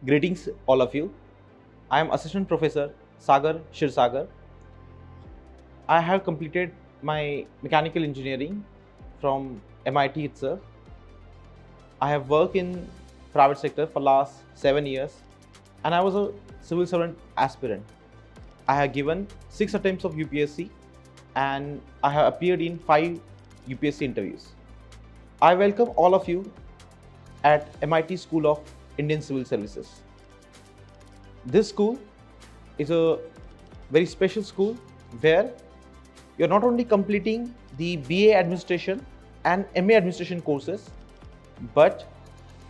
Greetings all of you. I am Assistant Professor Sagar Shirsagar. I have completed my mechanical engineering from MIT itself. I have worked in private sector for last 7 years and I was a civil servant aspirant. I have given 6 attempts of UPSC and I have appeared in 5 UPSC interviews. I welcome all of you at MIT School of Indian Civil Services. This school is a very special school where you're not only completing the BA Administration and MA Administration courses, but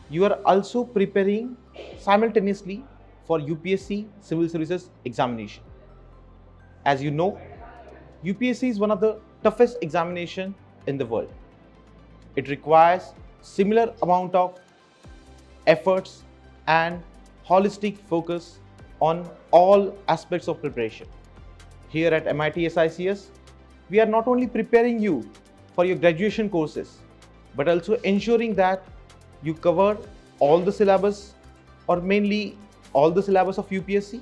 you are also preparing simultaneously for UPSC Civil Services examination. As you know, UPSC is one of the toughest examination in the world. It requires similar amount of efforts and holistic focus on all aspects of preparation. Here at MIT-SICS, we are not only preparing you for your graduation courses, but also ensuring that you cover all the syllabus or mainly all the syllabus of UPSC.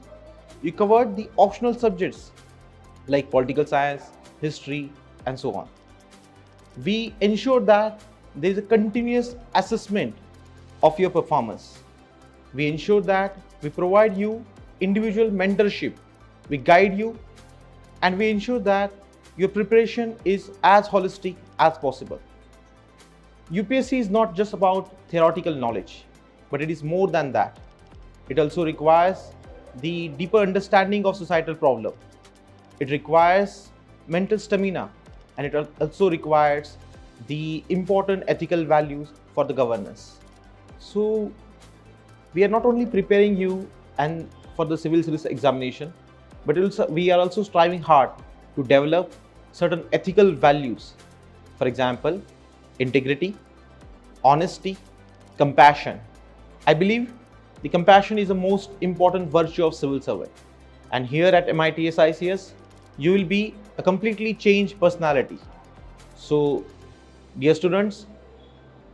You covered the optional subjects like political science, history, and so on. We ensure that there is a continuous assessment of your performance. We ensure that we provide you individual mentorship. We guide you and we ensure that your preparation is as holistic as possible. UPSC is not just about theoretical knowledge, but it is more than that. It also requires the deeper understanding of societal problem. It requires mental stamina and it also requires the important ethical values for the governance. So we are not only preparing you and for the civil service examination, but we are also striving hard to develop certain ethical values. For example, integrity, honesty, compassion. I believe the compassion is the most important virtue of civil servant. And here at MIT-SICS, you will be a completely changed personality. So, dear students,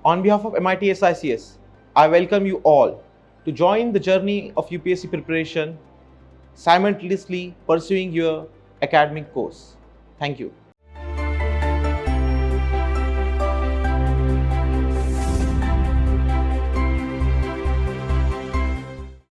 on behalf of MIT-SICS, I welcome you all to join the journey of UPSC preparation, simultaneously pursuing your academic course. Thank you.